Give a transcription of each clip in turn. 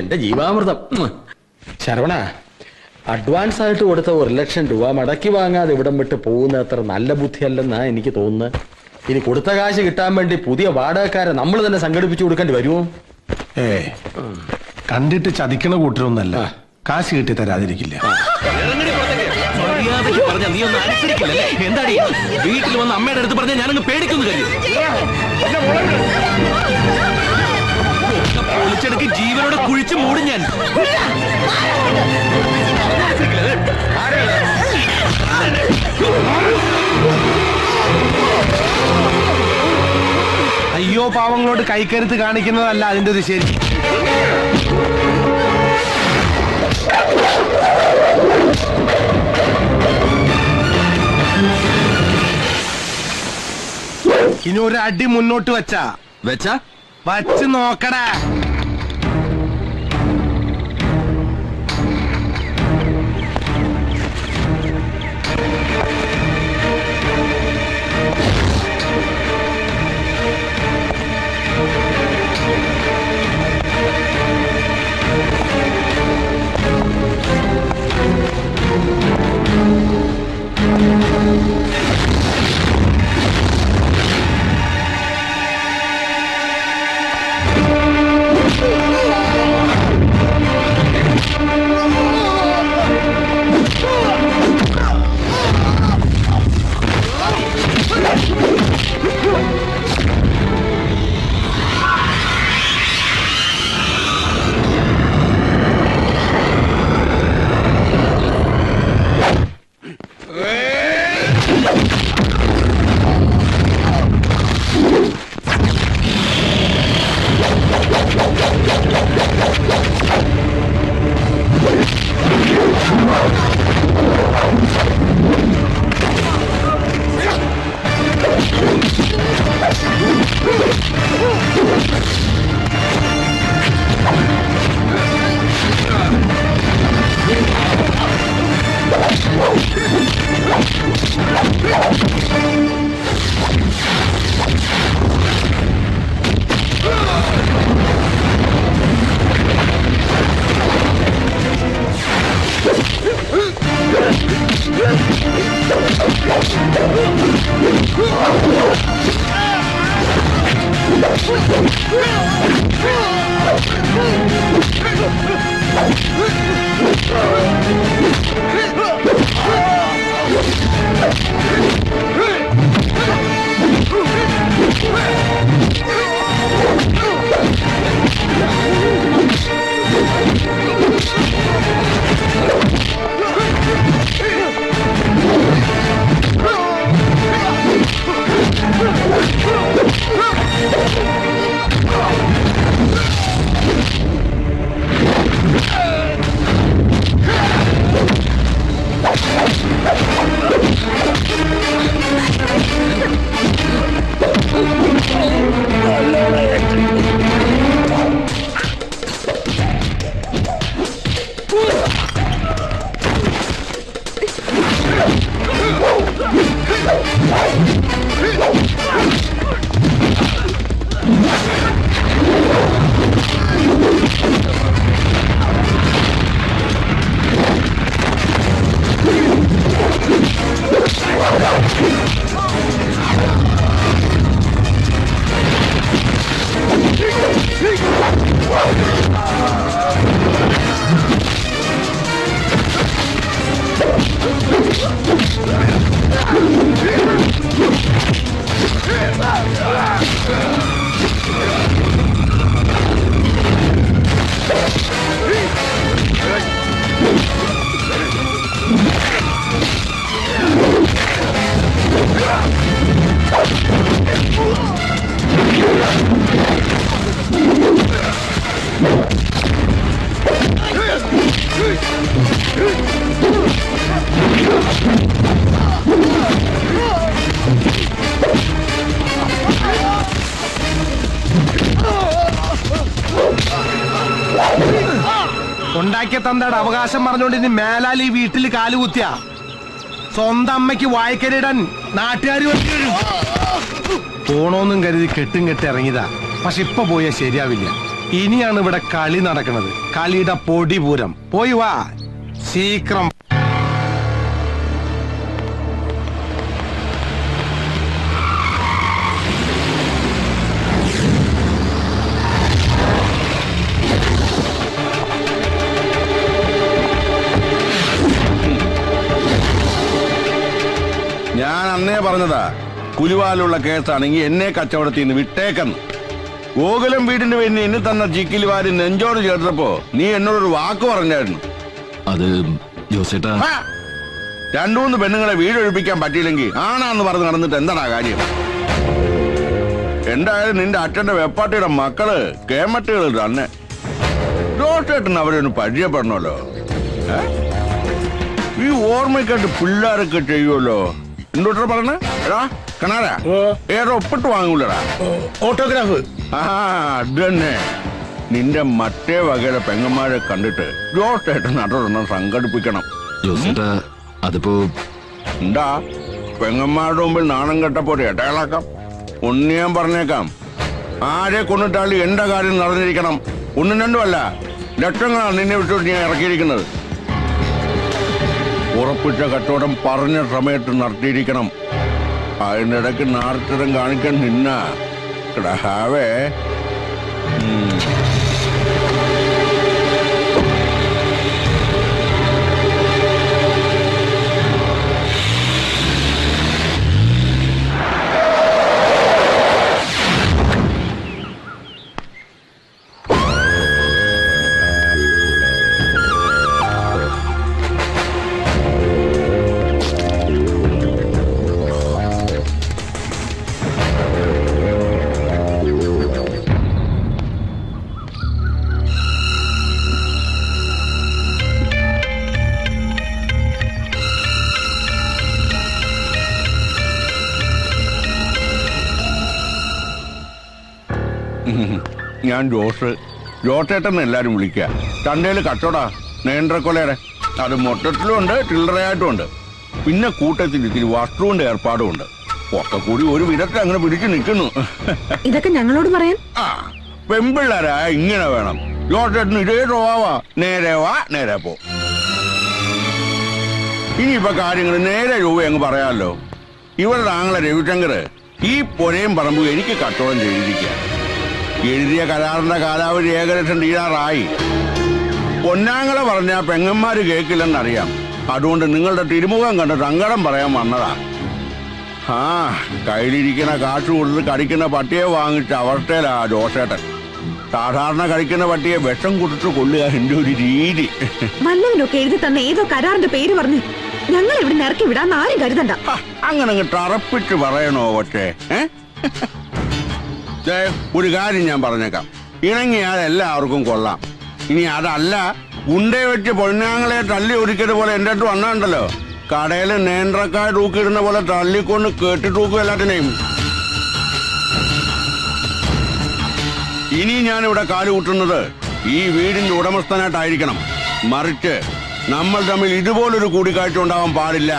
എന്റെ ജീവാമൃതം. ശരവണ, അഡ്വാൻസ് ആയിട്ട് കൊടുത്ത 1,00,000 രൂപ മടക്കി വാങ്ങാതെ ഇവിടം വിട്ട് പോകുന്ന അത്ര നല്ല ബുദ്ധിയല്ലെന്നാ എനിക്ക് തോന്നുന്നത്. ഇനി കൊടുത്ത കാശ് കിട്ടാൻ വേണ്ടി പുതിയ വാടകക്കാരെ നമ്മൾ തന്നെ സംഘടിപ്പിച്ചു കൊടുക്കേണ്ടി വരുമോ? കണ്ടിട്ട് ചതിക്കണ കൂട്ടരൊന്നല്ല, കാശ് കിട്ടി തരാതിരിക്കില്ല. നീ ഒന്നും അനുസരിക്കില്ലല്ലേ? എന്താടി വീട്ടിൽ വന്ന് അമ്മയുടെ അടുത്ത് പറഞ്ഞാൽ ഞാനങ്ങ് പേടിക്കുന്നു കഴിയും. പൊളിച്ചെടുക്ക്, ജീവനോടെ കുഴിച്ചു മൂടും ഞാൻ. അയ്യോ പാവങ്ങളോട് കൈക്കരുത്ത് കാണിക്കുന്നതല്ല അതിന്റെ ഒരു ശരി. ഇനി ഒരു അടി മുന്നോട്ട് വച്ച് നോക്കടാ. ഉണ്ടാക്കിയ തന്തയുടെ അവകാശം പറഞ്ഞുകൊണ്ട് ഇനി മേലാൽ ഈ വീട്ടിൽ കാലുകുത്തിയ സ്വന്തം അമ്മയ്ക്ക് വായിക്കരിടാൻ നാട്ടുകാർ പോണോന്നും കരുതി കെട്ടും കെട്ടി ഇറങ്ങിയതാ. പക്ഷെ ഇപ്പൊ പോയാൽ ശരിയാവില്ല. ഇനിയാണ് ഇവിടെ കളി നടക്കുന്നത്. കളിയുടെ പൊടിപൂരം. പോയി വാ ശീക്രം. ഞാൻ അന്നേ പറഞ്ഞതാ, പുലിവാലുള്ള കേസാണെങ്കിൽ എന്നെ കച്ചവടത്തിൽ നിന്ന് വിട്ടേക്കെന്ന്. ഗോകുലം വീടിന്റെ പേരിന് എന്നെ തന്ന ചിക്കിലി വാരി നെഞ്ചോട് ചേർത്തപ്പോ നീ എന്നോടൊരു വാക്ക് പറഞ്ഞായിരുന്നു. അത് ജോസേട്ടാ, രണ്ടു മൂന്ന് പെണ്ണുങ്ങളെ വീടൊഴിപ്പിക്കാൻ പറ്റിയില്ലെങ്കിൽ ആണാന്ന് പറഞ്ഞ് നടന്നിട്ട് എന്താടാ കാര്യം? എന്തായാലും നിന്റെ അച്ഛന്റെ വെപ്പാട്ടിയുടെ മക്കള് കേമട്ടുകൾ തന്നെ. ജോസേട്ടൻ അവരൊന്ന് പരിചയപ്പെടണമല്ലോ. ഈ ഓർമ്മയ്ക്കായിട്ട് പിള്ളേരൊക്കെ ചെയ്യുമല്ലോ. എന്തോട്ടാ പറഞ്ഞ എടാ കണാരാ ഏതോ ഒപ്പിട്ട് വാങ്ങൂലടാ ഓട്ടോഗ്രാഫ്. ആ അത് തന്നെ. നിന്റെ മറ്റേ വകയിലെ പെങ്ങന്മാരെ കണ്ടിട്ട് ജോസേട്ടൻ അതൊരെണ്ണം സംഘടിപ്പിക്കണം. ജോസേട്ടാ അതിപ്പോ എന്താ പെങ്ങന്മാരുടെ മുമ്പിൽ നാണം കെട്ടപ്പോ ഇടകളാക്കാം. ഒന്ന് ഞാൻ പറഞ്ഞേക്കാം, ആരെ കൊണ്ടിട്ടാലും എന്റെ കാര്യം നടന്നിരിക്കണം. ഒന്നും രണ്ടുമല്ല, ലക്ഷങ്ങളാണ് നിന്നെ വിട്ടോട്ട് ഞാൻ ഇറക്കിയിരിക്കുന്നത്. ഉറപ്പിച്ച കച്ചവടം പറഞ്ഞ സമയത്ത് നടത്തിയിരിക്കണം. അതിനിടയ്ക്ക് നാർത്തരം കാണിക്കാൻ നിന്ന കിടാവേ. ഞാൻ ജോസേട്ടൻ എല്ലാരും വിളിക്കുക. ചന്തയില് കച്ചവടാ നേന്ത്രക്കൊലയുടെ. അത് മൊത്തത്തിലും ഉണ്ട്, ചില്ലറയായിട്ടും ഉണ്ട്. പിന്നെ കൂട്ടത്തിൽ ഇത്തിരി വസ്തുവിന്റെ ഏർപ്പാടും ഉണ്ട്. ഒക്കെ കൂടി ഒരു വിധത്തിൽ അങ്ങനെ പിടിച്ചു നിൽക്കുന്നു. ഇതൊക്കെ ഞങ്ങളോട് പറയാൻ ആ പെമ്പിള്ളേരായ ഇങ്ങനെ വേണം. ജോസേട്ടന് ഇതേ സ്വഭാവാ. നേരെ വാ നേരെ പോ. ഇനിയിപ്പൊ കാര്യങ്ങൾ നേരെ രൂപ അങ്ങ് പറയാമല്ലോ. ഇവരുടെ ആങ്ങളെ രവിശങ്കർ ഈ പൊരയും പറമ്പും എനിക്ക് കച്ചവടം ചെയ്തിരിക്കുക. എഴുതിയ കരാറിന്റെ കാലാവധി ഏകദേശം തീരാറായി. പൊന്നാങ്ങളെ പറഞ്ഞ പെങ്ങന്മാര് കേൾക്കില്ലെന്നറിയാം. അതുകൊണ്ട് നിങ്ങളുടെ തിരുമുഖം കണ്ട് സങ്കടം പറയാൻ വന്നതാ. ആ കയ്യിലിരിക്കുന്ന കാശ് കൊടുത്ത് കടിക്കുന്ന പട്ടിയെ വാങ്ങിച്ച അവസ്ഥയിലാ ജോസേട്ടൻ. സാധാരണ കഴിക്കുന്ന പട്ടിയെ വിഷം കൊടുത്ത് കൊള്ളുക എന്റെ ഒരു രീതി. വല്ലവനൊക്കെ എഴുതി തന്ന ഏതോ കരാറിന്റെ പേര് പറഞ്ഞ് ഞങ്ങൾ ഇവിടെ ഇറക്കി വിടാൻ ആരും കരുതണ്ട. അങ്ങനെ തറപ്പിച്ച് പറയണോ പക്ഷേ? ഒരു കാര്യം ഞാൻ പറഞ്ഞേക്കാം, ഇണങ്ങിയാൽ എല്ലാവർക്കും കൊള്ളാം. ഇനി അതല്ല, ഉണ്ടേ വെച്ച് പൊന്നാങ്ങളെ തല്ലി ഒരിക്കലും പോലെ എന്റെ അടുത്ത് വന്നാണ്ടല്ലോ, കടയിൽ നേന്ത്രക്കായ തൂക്കിയിടുന്ന പോലെ തള്ളിക്കൊണ്ട് കേട്ടി തൂക്കും എല്ലാത്തിനെയും. ഇനി ഞാനിവിടെ കാലുകൂട്ടുന്നത് ഈ വീടിന്റെ ഉടമസ്ഥനായിട്ടായിരിക്കണം. മറിച്ച് നമ്മൾ തമ്മിൽ ഇതുപോലൊരു കൂടിക്കാഴ്ച ഉണ്ടാവാൻ പാടില്ല.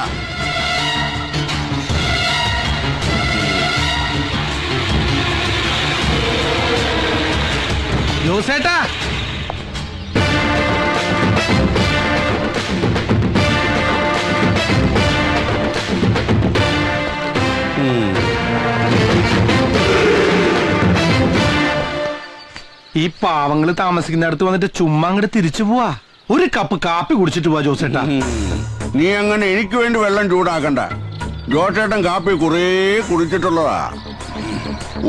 ജോസേട്ടാ, ഈ പാവങ്ങള് താമസിക്കുന്നിടത്ത് വന്നിട്ട് ചുമ്മാ അങ്ങോട്ട് തിരിച്ചു പോവാ. ഒരു കപ്പ് കാപ്പി കുടിച്ചിട്ട് പോവാ ജോസേട്ടാ. നീ അങ്ങനെ എനിക്ക് വേണ്ടി വെള്ളം ചൂടാക്കണ്ട. ജോസേട്ടൻ കാപ്പി കുറേ കുടിച്ചിട്ടുള്ളതാ.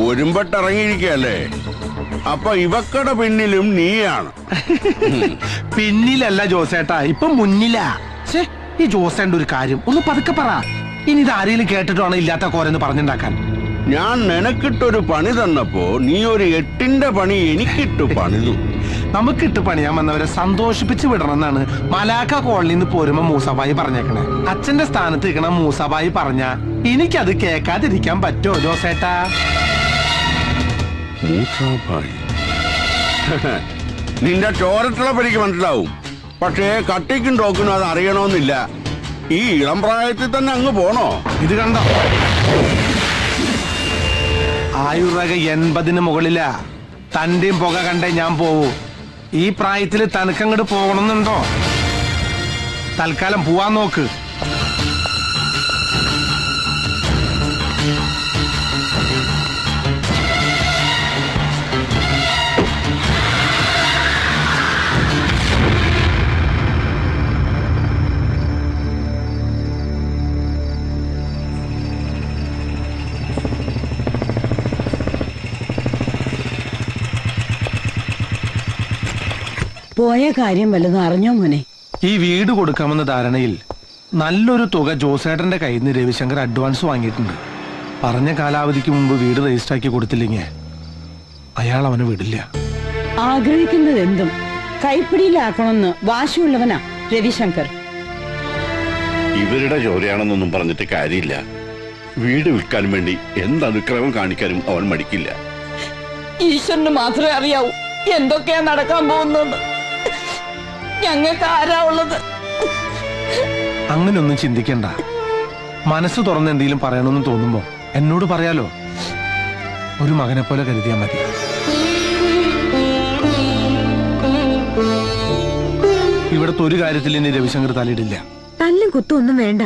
ഒരുമ്പട്ടിറങ്ങിയിരിക്കല്ലേ. അപ്പൊ ഇവക്കടെ പിന്നിലും നീയാണ്. പിന്നിലല്ല ജോസേട്ടാ, ഇപ്പൊ മുന്നിലാ. ഈ ജോസേന്റെ ഒരു കാര്യം ഒന്ന് പതുക്കെ പറ. ഇനി ഇത് ആരെങ്കിലും കേട്ടിട്ടാണ് ഇല്ലാത്ത കോരെന്ന് പറഞ്ഞുണ്ടാക്കാൻ. ഞാൻ നിനക്കിട്ടൊരു പണി തന്നപ്പോ നീ ഒരു 8ന്റെ പണി എനിക്കിട്ട് പണിതു. നമുക്കിട്ട് പണിയാൻ വന്നവരെ സന്തോഷിപ്പിച്ച് വിടണം എന്നാണ് മലാക്ക കോളനിന്ന് പോരുമ്പോ മൂസാബായി പറഞ്ഞേക്കണേ. അച്ഛന്റെ സ്ഥാനത്ത് നിൽക്കണ മൂസാബായി പറഞ്ഞ എനിക്കത് കേൾക്കാതിരിക്കാൻ പറ്റുമോ ജോസേട്ടാ? നിന്റെ ചോരത്തിളപ്പ് എനിക്ക് മനസ്സിലാവും. പക്ഷേ കട്ടിക്കും ടോക്കിനും അത് അറിയണമെന്നില്ല. ഈ ഇളം പ്രായത്തിൽ തന്നെ അങ്ങ് പോണോ? ഇത് കണ്ടോ, ആയുർരേഖ 80-ന് മുകളിലാ. തന്റെയും പുക കണ്ടേ ഞാൻ പോവൂ. ഈ പ്രായത്തില് തനക്കങ്ങോട്ട് പോകണമെന്നുണ്ടോ? തൽക്കാലം പോവാൻ നോക്ക്. പോയ കാര്യം വല്ലതും അറിഞ്ഞോ മോനെ? ഈ വീട് കൊടുക്കാമെന്ന ധാരണയിൽ നല്ലൊരു തുക ജോസേട്ടന്റെ കയ്യിൽ നിന്ന് രവിശങ്കർ അഡ്വാൻസ് വാങ്ങിയിട്ടുണ്ട്. പറഞ്ഞ കാലാവധിക്ക് മുമ്പ് വീട് രജിസ്റ്റർ ആക്കി കൊടുത്തില്ലെങ്കിൽ അയാൾ അവനെ വിടില്ല. ആഗ്രഹിക്കുന്നത് എന്തും കൈപ്പിടിയിലാക്കണമെന്ന് വാശിയുള്ളവനാ രവിശങ്കർ. ഇവരുടെ ചോരയാണെന്നൊന്നും പറഞ്ഞിട്ട് കാര്യമില്ല. വീട് വിൽക്കാൻ വേണ്ടി എന്ത് അനുക്രമം കാണിക്കാനും അവൻ മടിക്കില്ല. ഈശ്വരന് മാത്രമേ അറിയാവൂ എന്തൊക്കെയാ നടക്കാൻ പോകുന്നത്. ഞങ്ങൾക്ക് ആരാ ഉള്ളത്? അങ്ങനെയൊന്നും ചിന്തിക്കണ്ട. മനസ്സ് തുറന്ന് എന്തെങ്കിലും പറയണമെന്ന് തോന്നുമ്പോ എന്നോട് പറയാലോ. ഒരു മകനെ പോലെ കരുതിയാ മതി. ഇവിടത്തെ ഒരു കാര്യത്തിൽ ഇനി രവിശങ്കർ തലയിടില്ല. തല്ലും കുത്തും ഒന്നും വേണ്ട.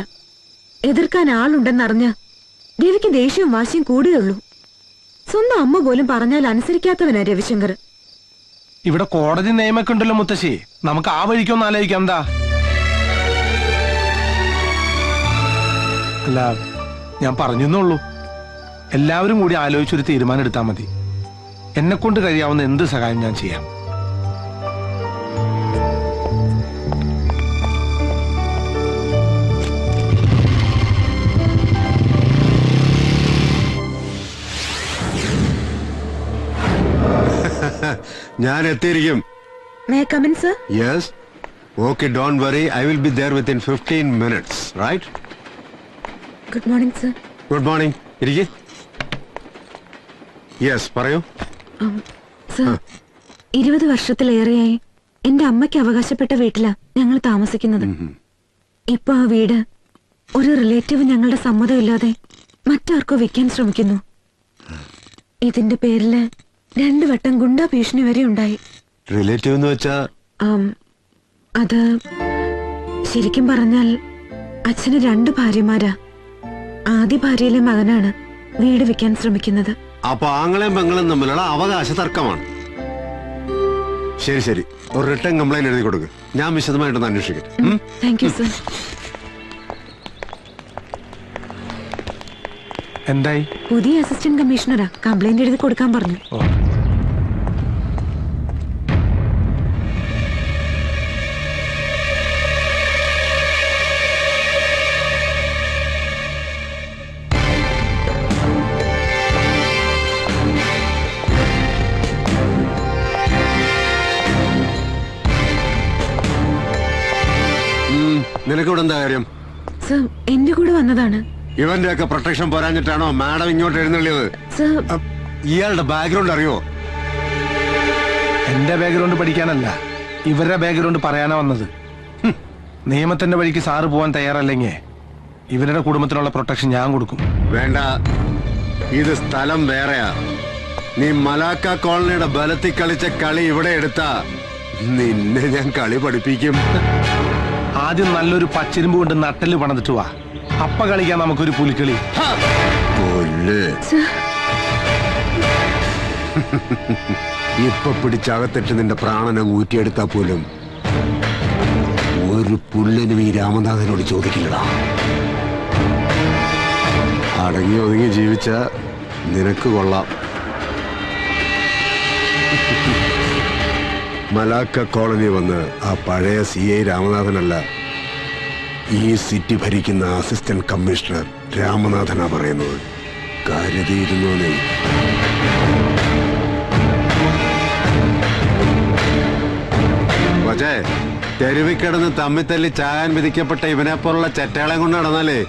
എതിർക്കാൻ ആളുണ്ടെന്നറിഞ്ഞ രവിക്ക് ദേഷ്യവും വാശിയും കൂടുകയുള്ളൂ. സ്വന്തം അമ്മ പോലും പറഞ്ഞാൽ അനുസരിക്കാത്തവനാ രവിശങ്കർ. ഇവിടെ കോടതി നിയമൊക്കെ ഉണ്ടല്ലോ മുത്തശ്ശി. നമുക്ക് ആ വഴിക്കൊന്നും ആലോചിക്കാം. എന്താ? അല്ല, ഞാൻ പറഞ്ഞെന്നുള്ളൂ. എല്ലാവരും കൂടി ആലോചിച്ചൊരു തീരുമാനം എടുത്താൽ മതി. എന്നെ കൊണ്ട് കഴിയാവുന്ന എന്ത് സഹായം ഞാൻ ചെയ്യാം. ഞാൻ എത്തിയിരിക്കും. May I come in, sir? Yes. Okay, don't worry. I will be there within 15 minutes, right? Good morning, sir. Good morning. ഇരിക്ക്. Yes, പറയൂ. സർ, 20 വർഷത്തിലേറെയായി എന്റെ അമ്മയ്ക്ക് അവകാശപ്പെട്ട വീട്ടിലാ ഞങ്ങൾ താമസിക്കുന്നത്. ഇപ്പൊ ആ വീട് ഒരു റിലേറ്റീവ് ഞങ്ങളുടെ സമ്മതമില്ലാതെ മറ്റാർക്കോ വെക്കാൻ ശ്രമിക്കുന്നു. ഇതിന്റെ പേരില് 2 വട്ടം ഗുണ്ടാ ഭീഷണി വരെ ഉണ്ടായി. റിലേറ്റീവ് എന്ന് വെച്ചാ? അത് ശരിക്കും പറഞ്ഞാൽ അച്ഛന് 2 ഭാര്യമാരാ. ആദ്യ ഭാര്യയിലെ മകനാണ് വീട് വെക്കാൻ ശ്രമിക്കുന്നത്. അപ്പൊ ആങ്ങളെയും പെങ്ങളും തമ്മിലുള്ള അവകാശ തർക്കമാണ്. ശരി ശരി, ഒരു റിട്ടേൺ കംപ്ലൈന്റ് എഴുതി കൊടുക്ക്. ഞാൻ വിശദമായിട്ടൊന്ന് അന്വേഷിക്കട്ടെ. Thank you, sir. എന്തായി? പുതിയ അസിസ്റ്റന്റ് കമ്മീഷണറാ. കംപ്ലൈന്റ് എഴുതി കൊടുക്കാൻ പറഞ്ഞു. നിനക്കിവിടെ എന്താ കാര്യം? സർ, എന്റെ കൂടെ വന്നതാണ്. ഇവന്റെ ഒക്കെ പ്രൊട്ടക്ഷൻ പോരാഞ്ഞിട്ടാണോ മാഡം ഇങ്ങോട്ട് എഴുന്നള്ളിയത്? സർ, ഇയാളുടെ ബാക്ക്ഗ്രൗണ്ട് അറിയോ? എന്റെ ബാക്ക്ഗ്രൗണ്ട് പഠിക്കാനല്ല, ഇവരുടെ ബാക്ക്ഗ്രൗണ്ട് പറയാനാ വന്നത്. നിയമത്തിന്റെ വഴിക്ക് സാറ് പോവാൻ തയ്യാറല്ലെങ്കിൽ ഇവരുടെ കുടുംബത്തിനുള്ള പ്രൊട്ടക്ഷൻ ഞാൻ കൊടുക്കും. വേണ്ട, ഇത് സ്ഥലം വേറെയാ. നീ മലാക്ക കോളനിയുടെ ബലത്തിൽ കളിച്ച കളി ഇവിടെ എടുത്താ നിന്നെ ഞാൻ കളി പഠിപ്പിക്കും. ആദ്യം നല്ലൊരു പച്ചിരുമ്പ് കൊണ്ട് നട്ടല് പണിതിട്ട് വാ. അപ്പ കളിക്കാൻ നമുക്കൊരു പുലിക്കളി. ഇപ്പൊ പിടിച്ചകത്തിട്ട് നിന്റെ പ്രാണനെ ഊറ്റിയെടുത്താ പോലും ഒരു പുല്ലിനും ഈ രാമനാഥനോട് ചോദിക്കില്ലടാ. അടങ്ങി ഒതുങ്ങി ജീവിച്ച നിനക്ക് കൊള്ളാം. മലാക്ക കോളനി വന്ന് ആ പഴയ CI രാമനാഥനല്ല, ഈ സിറ്റി ഭരിക്കുന്ന അസിസ്റ്റന്റ് കമ്മീഷണർ രാമനാഥനാ പറയുന്നത്. കരുതിയിരുന്നോനെ. പക്ഷേ തെരുവിൽ കിടന്ന് തമ്മിത്തല്ലി ചാകാൻ വിധിക്കപ്പെട്ട ഇവനെ പോലുള്ള ചെറ്റകളെ കൊണ്ട് നടന്നാലേ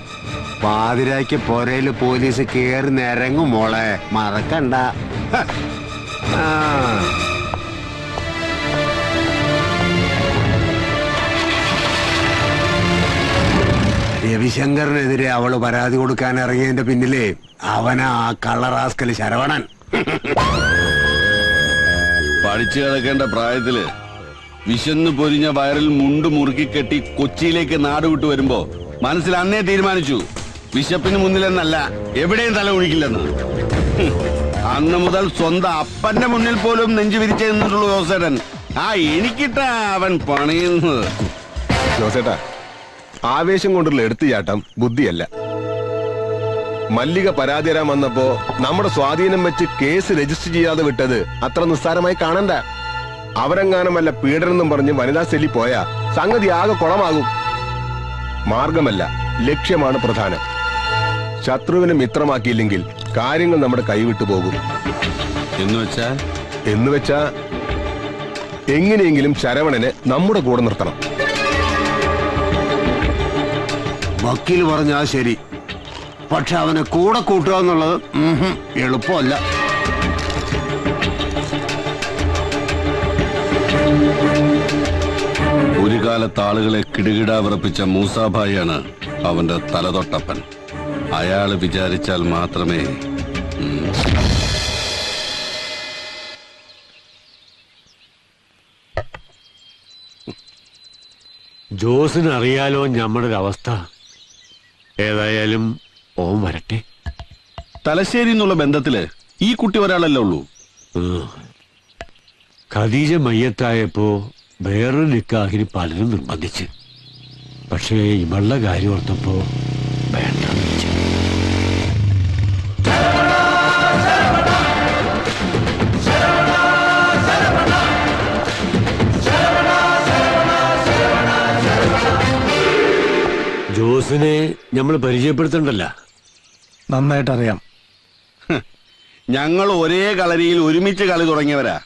പാതിരായ്ക്ക് പൊരയില് പോലീസ് കേറി നിരങ്ങും മോളെ, മറക്കണ്ട. ആ രവിശങ്കറിനെതിരെ അവള് പരാതി കൊടുക്കാൻ ഇറങ്ങിയതിന്റെ പിന്നിലെ അവനാ ആ കള്ളറാസ്കല് ശരവണൻ. പഠിച്ചു കിടക്കേണ്ട പ്രായത്തില് വിശന്ന് പൊരിഞ്ഞ വയറിൽ മുണ്ട് മുറുക്കി കെട്ടി കൊച്ചിയിലേക്ക് നാട് വിട്ടു വരുമ്പോ മനസ്സിൽ അന്നേ തീരുമാനിച്ചു വിശപ്പിന് മുന്നിലെന്നല്ല എവിടെയും തല ഒഴിക്കില്ലെന്ന്. അന്ന് മുതൽ സ്വന്തം അപ്പന്റെ മുന്നിൽ പോലും നെഞ്ചു വിരിച്ചു നിന്നിട്ടുള്ളൂ ജോസേട്ടൻ. ആ എനിക്കിട്ടാ അവൻ പണിയുന്നത്. ജോസേട്ടാ, ആവേശം കൊണ്ടുള്ള എടുത്തുചാട്ടം ബുദ്ധിയല്ല. മല്ലിക പരാതി തരാൻ വന്നപ്പോ നമ്മുടെ സ്വാധീനം വെച്ച് കേസ് രജിസ്റ്റർ ചെയ്യാതെ വിട്ടത് അത്ര നിസ്സാരമായി കാണണ്ട. അവരെങ്ങാനും വല്ല പീഡനെന്നും പറഞ്ഞ് വനിതാ സെല്ലി പോയാ സംഗതി ആകെ കുളമാകും. മാർഗമല്ല, ലക്ഷ്യമാണ് പ്രധാനം. ശത്രുവിനെ മിത്രമാക്കിയില്ലെങ്കിൽ കാര്യങ്ങൾ നമ്മുടെ കൈവിട്ടു പോകും. എന്നുവെച്ചാ എങ്ങനെയെങ്കിലും ശരവണനെ നമ്മുടെ കൂടെ നിർത്തണം. വക്കീൽ പറഞ്ഞാ ശരി, പക്ഷെ അവനെ കൂടെ കൂട്ടുക എന്നുള്ളത് എളുപ്പമല്ല. ഒരു കാലത്ത് ആളുകളെ കിടുകിട വിറപ്പിച്ച മൂസാഭായിയാണ് അവന്റെ തലതൊട്ടപ്പൻ. അയാള് വിചാരിച്ചാൽ മാത്രമേ ജോസിന് അറിയാലോ നമ്മുടെ ഒരു അവസ്ഥ. ഏതായാലും ഓൻ വരട്ടെ. തലശ്ശേരി എന്നുള്ള ബന്ധത്തില് ഈ കുട്ടി ഒരാളല്ലേ ഉള്ളൂ. ഖദീജ മയ്യത്തായപ്പോ വേറൊരു നിക്കാഹിന് പലരും നിർബന്ധിച്ച്. പക്ഷേ ഇവളുടെ കാര്യം ഓർത്തപ്പോ വേണ്ടെന്ന് വെച്ചു. ജോസിനെ നമ്മൾ പരിചയപ്പെടുത്തണ്ടല്ല. നന്നായിട്ടറിയാം. ഞങ്ങൾ ഒരേ കളരിയിൽ ഒരുമിച്ച് കളി തുടങ്ങിയവരാ.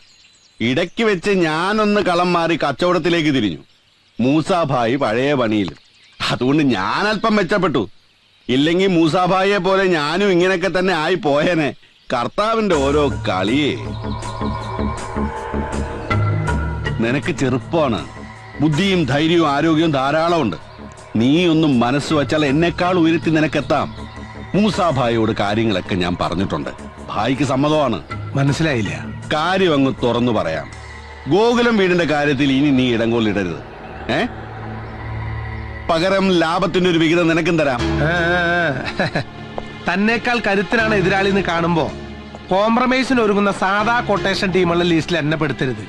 ഇടയ്ക്ക് വെച്ച് ഞാനൊന്ന് കളം മാറി കച്ചവടത്തിലേക്ക് തിരിഞ്ഞു. മൂസാഭായി പഴയ പണിയിൽ. അതുകൊണ്ട് ഞാൻ അല്പം മെച്ചപ്പെട്ടു. ഇല്ലെങ്കിൽ മൂസാഭായിയെ പോലെ ഞാനും ഇങ്ങനെയൊക്കെ തന്നെ ആയി പോയേനെ. കർത്താവിന്റെ ഓരോ കളിയേ. നിനക്ക് ചെറുപ്പമാണ്. ബുദ്ധിയും ധൈര്യവും ആരോഗ്യവും ധാരാളമുണ്ട്. നീ ഒന്നും മനസ്സ് വച്ചാൽ എന്നെക്കാൾ ഉയർത്തി നിനക്കെത്താം. മൂസാഭായിയോട് കാര്യങ്ങളൊക്കെ ഞാൻ പറഞ്ഞിട്ടുണ്ട്. ഭായിക്ക് സമ്മതമാണ്. മനസ്സിലായില്ല. കാര്യം അങ്ങ് തുറന്നു പറയാം. ഗോകുലം വീടിന്റെ കാര്യത്തിൽ ഇനി നീ ഇടങ്കോലിടരുത്. പകരം ലാഭത്തിന്റെ ഒരു വിഹിതം നിനക്കും തരാം. തന്നേക്കാൾ കരുത്തനാണ് എതിരാളി എന്ന് കാണുമ്പോ കോംപ്രമൈസിന് ഒരുങ്ങുന്ന സാധാ കൊട്ടേഷൻ ടീമുള്ള ലിസ്റ്റിൽ എന്നെ പെടുത്തരുത്.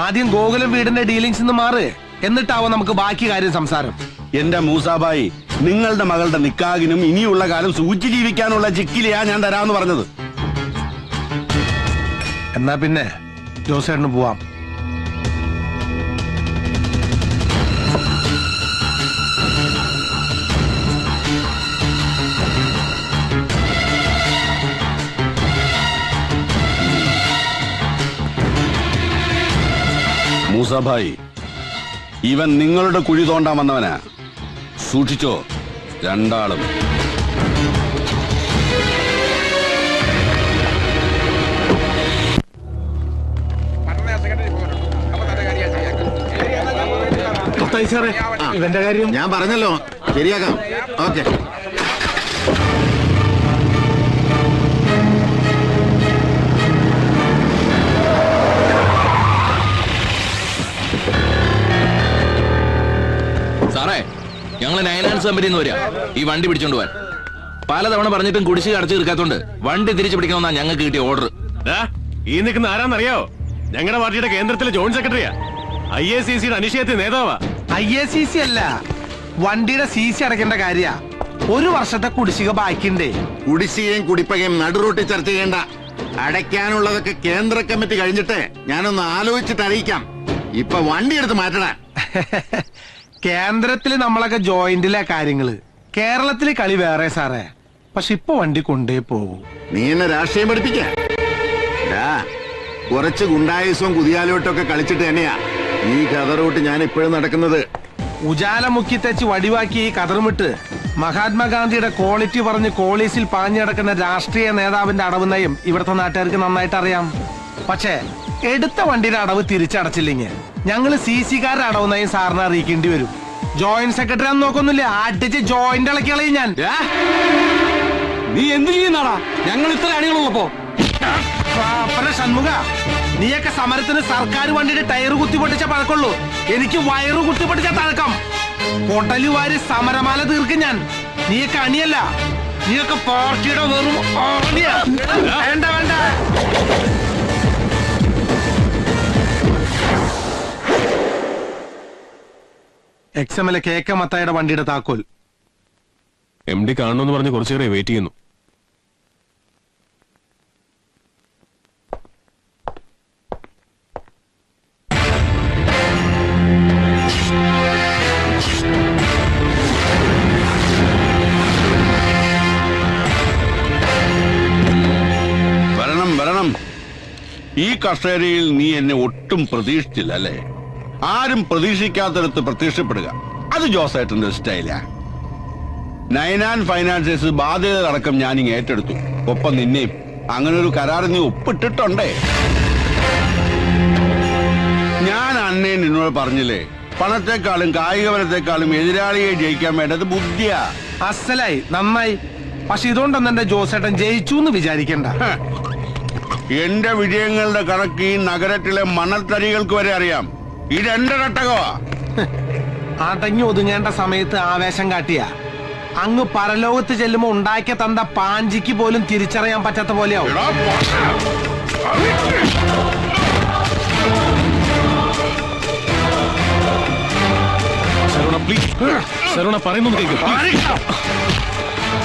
ആദ്യം ഗോകുലം വീടിന്റെ ഡീലിങ്സ് മാറ്, എന്നിട്ടാവോ നമുക്ക് ബാക്കി കാര്യം സംസാരം. എന്റെ മൂസാഭായി, നിങ്ങളുടെ മകളുടെ നിക്കാഹിനും ഇനിയുള്ള കാലം സൂചി ജീവിക്കാനുള്ള ചിക്കിലിയാ ഞാൻ തരാമെന്ന് പറഞ്ഞത്. എന്നാ പിന്നെ ജോസേട്ടന് പോവാം. മൂസാഭായി, ഇവൻ നിങ്ങളുടെ കുഴി തോണ്ടാൻ വന്നവനാ. സൂക്ഷിച്ചോ രണ്ടാളും. ഇവന്റെ കാര്യം ഞാൻ പറഞ്ഞല്ലോ, ശരിയാക്കാം. ഓക്കെ. സാറേ, ഞങ്ങള് നയനാൻസ് കമ്പനിന്ന് വരിക ഈ വണ്ടി പിടിച്ചോണ്ട് പോവാൻ. പലതവണ പറഞ്ഞിട്ടും കുടിശ്ശിക അടച്ചു തീർക്കാത്തോണ്ട് വണ്ടി തിരിച്ചു പിടിക്കണമെന്നാ ഞങ്ങൾക്ക് കിട്ടിയ ഓർഡർ. ഈ നിൽക്കുന്ന ആരാന്നറിയോ? ഞങ്ങളുടെ പാർട്ടിയുടെ കേന്ദ്രത്തിലെ ജോയിന്റ് സെക്രട്ടറിയാ. IACCയുടെ അനിശ്ചയത്തിൽ നേതാവാ. IACC അല്ല, വണ്ടിയുടെ CC അടയ്ക്കേണ്ട കാര്യ. ഒരു വർഷത്തെ കുടിശ്ശിക ബാക്കിണ്ടേ. കുടിശ്ശികയും കുടിപ്പകയും നടുറൂട്ടി ചർച്ച ചെയ്യേണ്ട. അടയ്ക്കാനുള്ളതൊക്കെ കേന്ദ്ര കമ്മിറ്റി കഴിഞ്ഞിട്ട് ഞാനൊന്ന് ആലോചിച്ചിട്ട് അറിയിക്കാം. ഇപ്പൊ വണ്ടി എടുത്ത് മാറ്റണ. കേന്ദ്രത്തില് നമ്മളൊക്കെ ജോയിന്റിലെ കാര്യങ്ങള്, കേരളത്തില് കളി വേറെ സാറേ. പക്ഷെ ഇപ്പൊ വണ്ടി കൊണ്ടേ പോകൂ. നീ എന്നെ രാഷ്ട്രീയം പഠിപ്പിക്ക. കുറച്ച് ഗുണ്ടായുസവും കുതിയാലോട്ടൊക്കെ കളിച്ചിട്ട് തന്നെയാ ഈ കതറൂട്ട് ഞാൻ ഇപ്പോഴും നടക്കുന്നത്. ഉജാല മുക്കി തെച്ച് വടിവാക്കി ഈ കതറുമിട്ട് മഹാത്മാഗാന്ധിയുടെ ക്വാളിറ്റി പറഞ്ഞ് കോളീസിൽ പാഞ്ഞടക്കുന്ന രാഷ്ട്രീയ നേതാവിന്റെ അടവ് നയം ഇവിടുത്തെ നാട്ടുകാർക്ക് നന്നായിട്ട് അറിയാം. പക്ഷേ എടുത്ത വണ്ടിയുടെ അടവ് തിരിച്ചടച്ചില്ലെങ്കിൽ ഞങ്ങള് CC-കാരുടെ അടവ് നയം സാറിനെ അറിയിക്കേണ്ടി വരും. ജോയിന്റ് സെക്രട്ടറി അന്ന് നോക്കൊന്നുമില്ല, അടിച്ച് ജോയിന്റ് ഇളക്കി കളയും ഞാൻ. നീ എന്ത് ചെയ്യുന്നാടാ? ഞങ്ങൾ ഇത്ര അണികളുള്ളപ്പോ ഷൺമുഖ, നീയൊക്കെ സമരത്തിന് സർക്കാർ വണ്ടിയുടെ ടയർ കുത്തി പൊട്ടിച്ച പഴക്കമുള്ളൂ. എനിക്ക് വയറ് കുത്തി പൊട്ടിച്ച തഴക്കം. പൊട്ടലു വാരി സമരമാല തീർക്കും ഞാൻ. നീയൊക്കെ അണിയല്ല, നീയൊക്കെ പാർട്ടിയുടെ വെറും ആണിയാ. വേണ്ട വേണ്ട. XMLA KK മത്തായുടെ വണ്ടിയുടെ താക്കോൽ. MD കാണണമെന്ന് പറഞ്ഞ് കുറച്ചേറെ വെയിറ്റ് ചെയ്യുന്നു. വരണം. ഈ കസേരയിൽ നീ എന്നെ ഒട്ടും പ്രതീക്ഷിച്ചില്ല അല്ലേ? ആരും പ്രതീക്ഷിക്കാത്തടത്ത് പ്രത്യക്ഷപ്പെടുക, അത് ജോസേട്ടന്റെ സ്റ്റൈലാ. 99 ഫൈനാൻസേഴ്സ് ബാധ്യത അടക്കം ഞാനിങ് ഏറ്റെടുത്തു. ഒപ്പം നിന്നെയും. അങ്ങനെ ഒരു കരാർ നീ ഒപ്പിട്ടിട്ടുണ്ടേ. ഞാൻ അന്നേ നിന്നോട് പറഞ്ഞില്ലേ, പണത്തെക്കാളും കായികപരത്തെക്കാളും എതിരാളിയെ ജയിക്കാൻ വേണ്ടത് ബുദ്ധിയാ. അസലായി, നന്നായി. പക്ഷെ ഇതുകൊണ്ടൊന്നും എന്റെ ജോസേട്ടൻ ജയിച്ചു എന്ന് വിചാരിക്കണ്ട. എന്റെ വിജയങ്ങളുടെ കണക്ക് ഈ നഗരത്തിലെ മണൽത്തരികൾക്ക് വരെ അറിയാം. ഇതെന്റെ ഘട്ടകമാ. അടങ്ങി ഒതുങ്ങേണ്ട സമയത്ത് ആവേശം കാട്ടിയ അങ്ങ് പരലോകത്ത് ചെല്ലുമ്പോ ഉണ്ടാക്കിയ തന്ത പാഞ്ചിക്ക് പോലും തിരിച്ചറിയാൻ പറ്റാത്ത പോലെയാവും.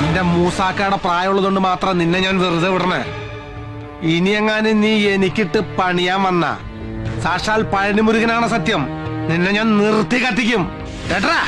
നിന്റെ മൂസാക്കയുടെ പ്രായമുള്ളതുകൊണ്ട് മാത്രം നിന്നെ ഞാൻ വെറുതെ വിടണേ. ഇനി എങ്ങാനും നീ എനിക്കിട്ട് പണിയാൻ വന്ന സാക്ഷാൽ പഴനിമുരുകനാണ് സത്യം. നിന്നെ ഞാൻ നിർത്തി കത്തിക്കും കേട്ടാ.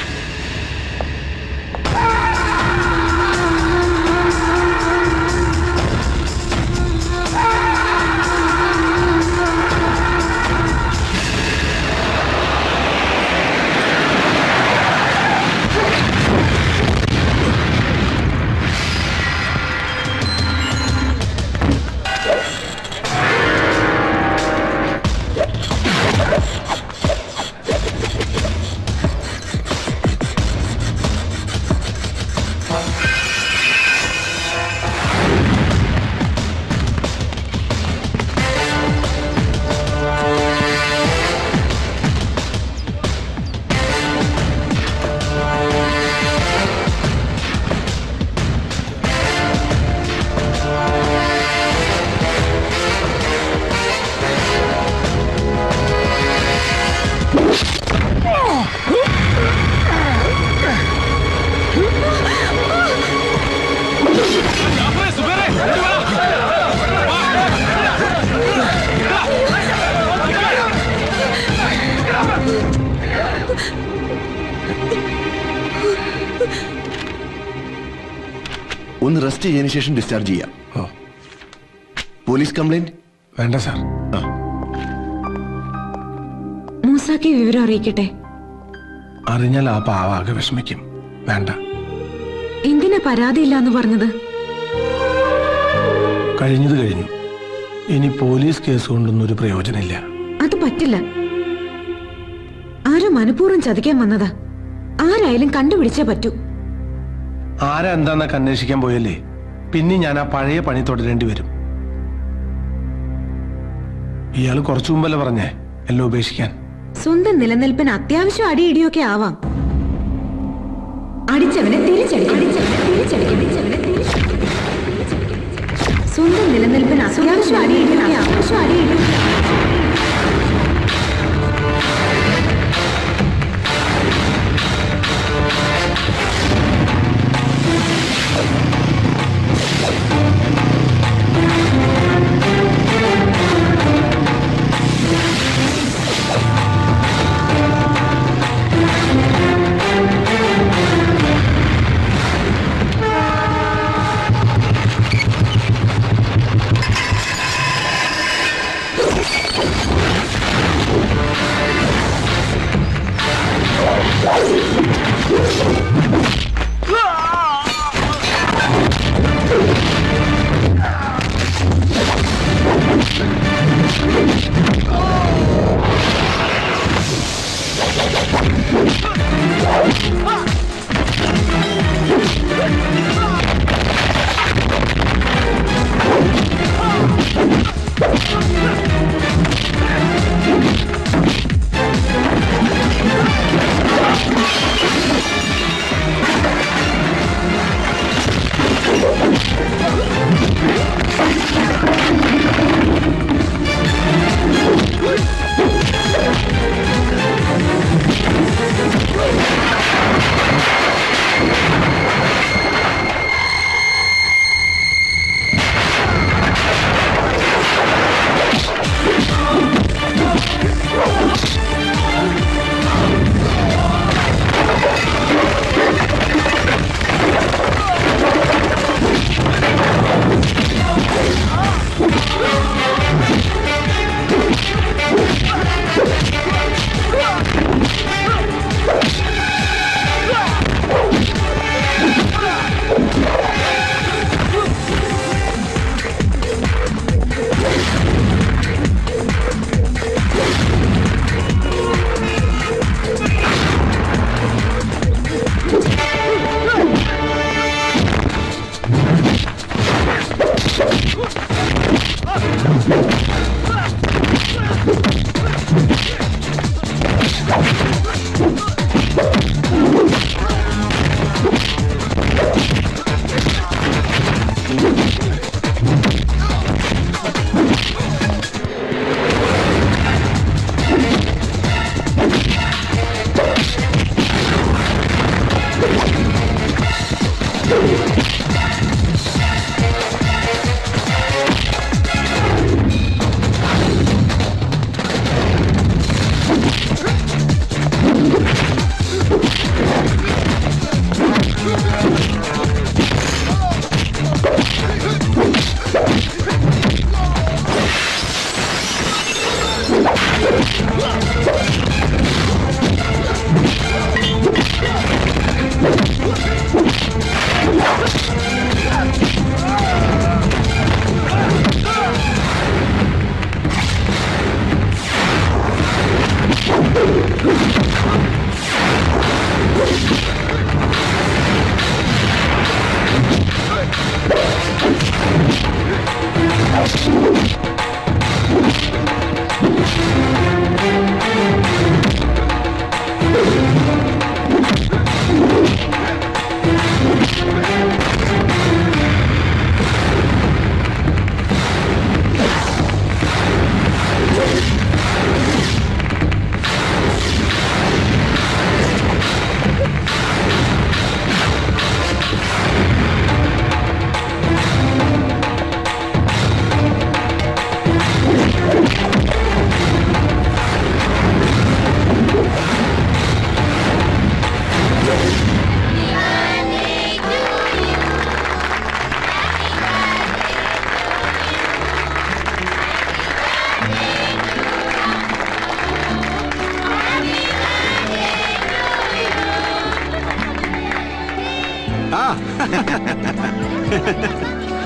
ഒന്ന് റെസ്റ്റ് ചെയ്തതിനു ശേഷം ഡിസ്ചാർജ് ചെയ്യാം. പോലീസ് കംപ്ലൈന്റ് വേണ്ട സാർ. മൂസാക്കി വിവരം അറിയിക്കട്ടെ? അറിഞ്ഞാൽ ആ പാവാകെ വിഷമിക്കും. വേണ്ട. എന്തിനാ പരാതിയില്ല എന്ന് പറഞ്ഞത്? കഴിഞ്ഞത് കഴിഞ്ഞു. ഇനി പോലീസ് കേസ് കൊണ്ടൊന്നും ഒരു പ്രയോജനമില്ല. അത് പറ്റില്ല. ആരും മനഃപൂർവ്വം ചതിക്കാൻ വന്നതാ. ആരായാലും കണ്ടുപിടിച്ചേ പറ്റൂ. ആരാ എന്താന്നൊക്കെ അന്വേഷിക്കാൻ പോയല്ലേ പിന്നെ ഞാൻ ആ പഴയ പണി തുടരേണ്ടി വരും. ഇയാൾ കുറച്ചു മുമ്പല്ലേ പറഞ്ഞേ എല്ലാം ഉപേക്ഷിക്കാൻ. സ്വന്തം നിലനിൽപ്പിന് അത്യാവശ്യം അടിയിടിയൊക്കെ ആവാം. അടിച്ചവനെ തിരിച്ചടിക്കണം. സ്വന്തം നിലനിൽപ്പിന് അത്യാവശ്യം അടിയിടിയൊക്കെ ആവാം.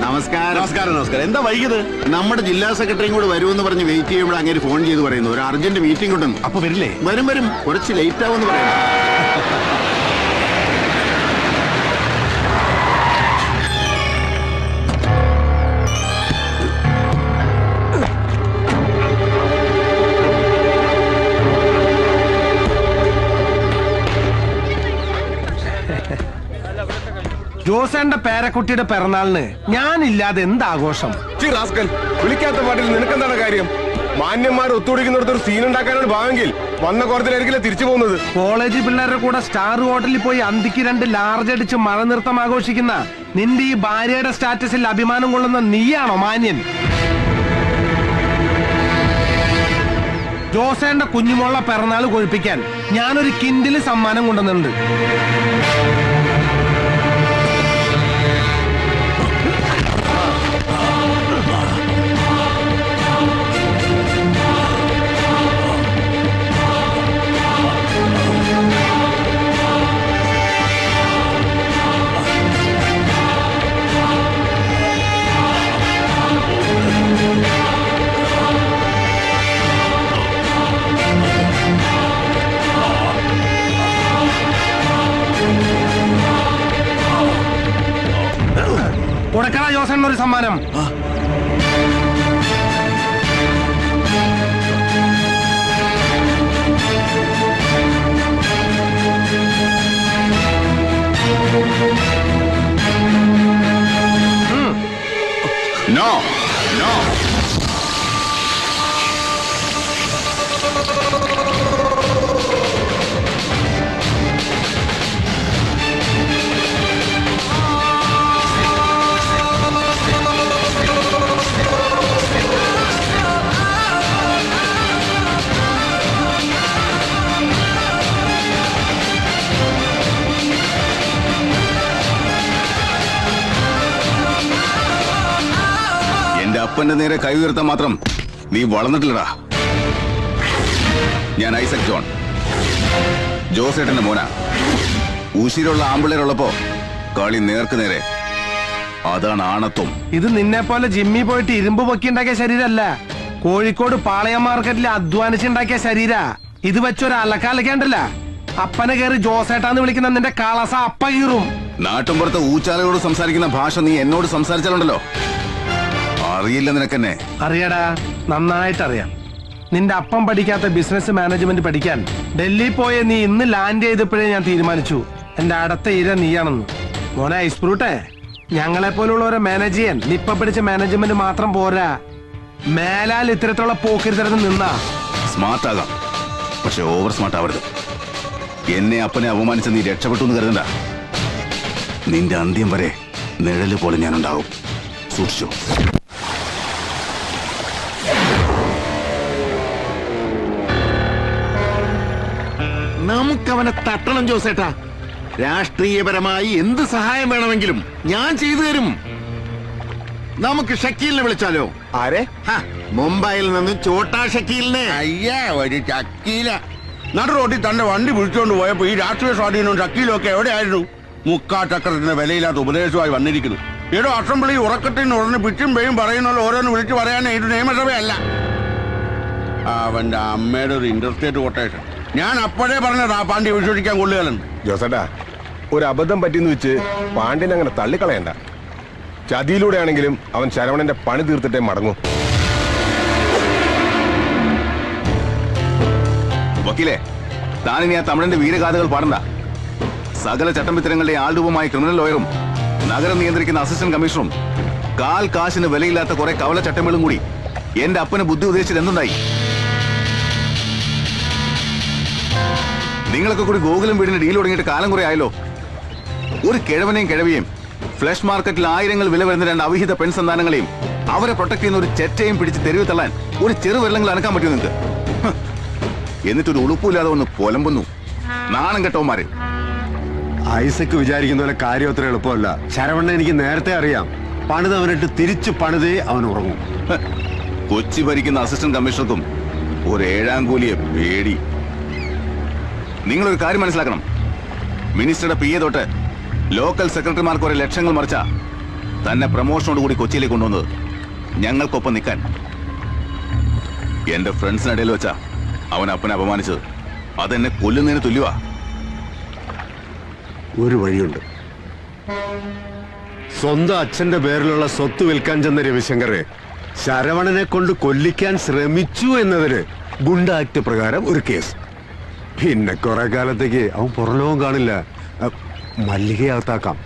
നമസ്കാരം. നമസ്കാരം നമസ്കാരം. എന്താ വൈകിയത്? നമ്മുടെ ജില്ലാ സെക്രട്ടറിയും കൂടെ വരുമെന്ന് പറഞ്ഞ് വെയിറ്റ് ചെയ്യുമ്പോൾ അങ്ങനെ ഫോൺ ചെയ്ത് പറയുന്നു ഒരു അർജന്റ് മീറ്റിംഗ് ഉണ്ടെന്ന്. അപ്പൊ വരില്ലേ? വരും കുറച്ച് ലേറ്റ് ആവുമെന്ന് പറയാം. ജോസേന്റെ പേരക്കുട്ടിയുടെ പിറന്നാളിന് ഞാനില്ലാതെ എന്താഘോഷം? വിളിക്കാത്ത പാട്ടിൽ നിനക്കെന്താണ് കാര്യം? മാന്യന്മാർ ഒത്തുപിടിക്കുന്നിടത്ത് ഒരു സീൻ ഉണ്ടാക്കാനാണ് ഭാവെങ്കിൽ വന്ന കോരത്തിലായിരിക്കില്ല തിരിച്ചു പോകുന്നത്. കോളേജ് പിള്ളേരുടെ കൂടെ സ്റ്റാർ ഹോട്ടലിൽ പോയി അന്തിക്ക് 2 ലാർജ് അടിച്ച് മഴ നൃത്തം ആഘോഷിക്കുന്ന നിന്റെ ഈ ഭാര്യയുടെ സ്റ്റാറ്റസിൽ അഭിമാനം കൊള്ളുന്ന നീയാണോ മാന്യൻ? ജോസേന്റെ കുഞ്ഞുമോളെ പിറന്നാൾ കൊഴിപ്പിക്കാൻ ഞാനൊരു കിൻഡില് സമ്മാനം കൊണ്ടുവന്നിട്ടുണ്ട്. കൊടുക്കണ ജോസേനൊരു സമ്മാനം. നോ നോ അപ്പന്റെ നേരെ കൈ ഉയർത്താൻ മാത്രം നീ വളർന്നിട്ടില്ലടാ. ഞാൻ ഐസക് ജോൺ, ജോസേട്ടന്റെ മോനാ. ഉശിരുള്ള ആമ്പിള്ളേരുള്ളപ്പോ കളി നേർക്ക് നേരെ, അതാണ് ആണത്വം. ഇത് നിന്നെ പോലെ ജിമ്മി പോയിട്ട് ഇരുമ്പ് പൊക്കിണ്ടാക്കിയ ശരീരമല്ല, കോഴിക്കോട് പാളയം മാർക്കറ്റിൽ അധ്വാനിച്ചുണ്ടാക്കിയ ശരീര. ഇത് വെച്ചൊരു അലക്കാലക്കാണ്ടല്ല, അപ്പനെ കയറി ജോസേട്ടാന്ന് വിളിക്കുന്ന നിന്റെ കളസ അപ്പ കീറും. നാട്ടുമ്പുറത്ത് ഊച്ചാലയോട് സംസാരിക്കുന്ന ഭാഷ നീ എന്നോട് സംസാരിച്ചാലുണ്ടല്ലോ, അറിയില്ല നിനക്കെന്നെ. അറിയടാ, നന്നായിട്ടറിയാം. നിന്റെ അപ്പം പഠിക്കാത്ത ബിസിനസ് മാനേജ്മെന്റ് പഠിക്കാൻ ഡൽഹി പോയ നീ ഇന്ന് ലാൻഡ് ചെയ്തപ്പോഴേ ഞാൻ തീരുമാനിച്ചു എന്റെ അടുത്ത ഇര നീയാണെന്ന്. മോനെ ഐസ്പ്രൂട്ടെ, ഞങ്ങളെ പോലുള്ളവരെ മാനേജ് ചെയ്യാൻ നിപ്പ പിടിച്ച മാനേജ്മെന്റ് മാത്രം പോരാ. മേലാൽ ഇത്തരത്തിലുള്ള പോക്കിരുത്തരന്ന് നിന്നാ സ്മാർട്ട് ആകാം, പക്ഷെ ഓവർ സ്മാർട്ട് ആവരുത്. എന്നെ അപ്പനെ അപമാനിച്ച് നീ രക്ഷപ്പെട്ടു എന്ന് കരുതണ്ട. നിന്റെ അന്ത്യം വരെ നിഴല് പോലെ ഞാനുണ്ടാവും. സൂക്ഷിച്ചു. നമുക്കവനെ തട്ടണം ജോസേട്ടാ. രാഷ്ട്രീയപരമായി എന്ത് സഹായം വേണമെങ്കിലും ഞാൻ ചെയ്തു തരും. നമുക്ക് ഷക്കീലിനെ വിളിച്ചാലോ? ആരെ? മുംബൈയിൽ നിന്ന് ചോട്ടാ ഷക്കീലിനെ. അയ്യാ, ഒരു ചക്കീല നടു റോട്ടിൽ തന്റെ വണ്ടി പിടിച്ചുകൊണ്ട് പോയപ്പോ ഈ രാഷ്ട്രീയ സ്വാധീനവും ചക്കീലും ഒക്കെ എവിടെയായിരുന്നു? മുക്കാ ചക്രത്തിന്റെ വിലയില്ലാത്ത ഉപദേശമായി വന്നിരിക്കുന്നു. ഏതോ അസംബ്ലി ഉറക്കത്തിന് ഉടനെ പിച്ചും പേയും പറയുന്നല്ലോ ഓരോന്ന് വിളിച്ചു പറയാനേ ഇത് നിയമസഭയല്ല. അവന്റെ അമ്മയുടെ ഒരു ഇന്റർസ്റ്റേറ്റ് കൊട്ടേഷൻ. ഞാൻ അപ്പോഴേ പറഞ്ഞതാ പാണ്ഡ്യ വിശ്വസിക്കാൻ കൊള്ളുകയല്ലെന്ന്. ജോസേട്ടാ, ഒരു അബദ്ധം പറ്റിയെന്ന് വെച്ച് പാണ്ഡ്യനെ അങ്ങനെ തള്ളിക്കളയണ്ട. ചതിയിലൂടെ ആണെങ്കിലും അവൻ ശരവണന്റെ പണി തീർത്തിട്ടേ മടങ്ങും. വക്കീലെ, താനിനി ആ തമിഴന്റെ വീരഗാഥകൾ പാടണ്ട. സകല ചട്ടമ്പിത്തരങ്ങളുടെ ആൾരൂപമായ ക്രിമിനൽ ലോയറും നഗരം നിയന്ത്രിക്കുന്ന അസിസ്റ്റന്റ് കമ്മീഷണറും കാൽ കാശിന് വിലയില്ലാത്ത കുറെ കവല ചട്ടങ്ങളും കൂടി എന്റെ അപ്പന് ബുദ്ധി ഉപദേശിച്ചത് എന്തുണ്ടായി? നിങ്ങളൊക്കെ കൂടി ഗോകുലം വീടിന് ഡീൽ തുടങ്ങിയിട്ട് കാലം കുറെ ആയല്ലോ. ഒരു കിഴവനെയും കിഴവിയെയും ഫ്ലഷ് മാർക്കറ്റിൽ ആയിരങ്ങൾ വില വരുന്ന രണ്ട് അവിഹിത പെൺസന്താനങ്ങളെയും അവരെ പ്രൊട്ടക്ട് ചെയ്യുന്ന ഒരു ചെറ്റയും പിടിച്ച് തെരുവ് തള്ളാൻ ഒരു ചെറുവിരലെങ്കിൽ അനക്കാൻ പറ്റുമോ നിങ്ങൾക്ക്? എന്നിട്ടൊരു ഉളുപ്പില്ലാതെ ഒന്ന് പൊലമ്പുന്നു. നാണം കെട്ടവന്മാര്. ഐസക്ക് വിചാരിക്കുന്ന പോലെ കാര്യം അത്ര എളുപ്പമല്ല. ശരവണ്ണ എനിക്ക് നേരത്തെ അറിയാം. പണിത് അവനിട്ട് തിരിച്ചു പണിതേ അവൻ ഉറങ്ങും. കൊച്ചി ഭരിക്കുന്ന അസിസ്റ്റന്റ് കമ്മീഷണർക്കും ഒരു ഏഴാം കൂലിയെ പേടി. നിങ്ങളൊരു കാര്യം മനസ്സിലാക്കണം. മിനിസ്റ്ററുടെ PA തൊട്ട് ലോക്കൽ സെക്രട്ടറിമാർക്ക് ഒരു ലക്ഷങ്ങൾ മറിച്ച തന്നെ പ്രമോഷനോടുകൂടി കൊച്ചിയിലേക്ക് കൊണ്ടുവന്നത് ഞങ്ങൾക്കൊപ്പം നിൽക്കാൻ. എന്റെ ഫ്രണ്ട്സിനിടയിൽ വെച്ചാ അവൻ അപ്പനെ അപമാനിച്ചത്. അതെന്നെ കൊല്ലുന്നതിന് തുല്യവാ. ഒരു വഴിയുണ്ട്. സ്വന്തം അച്ഛന്റെ പേരിലുള്ള സ്വത്ത് വിൽക്കാൻ ചെന്ന രവിശങ്കറെ ശരവണനെ കൊണ്ട് കൊല്ലിക്കാൻ ശ്രമിച്ചു എന്നതിന് ഗുണ്ട ആക്ട് പ്രകാരം ഒരു കേസ്. പിന്നെ കുറെ കാലത്തേക്ക് അവൻ പുറലോകം കാണില്ല. മല്ലികയകത്താക്കാം.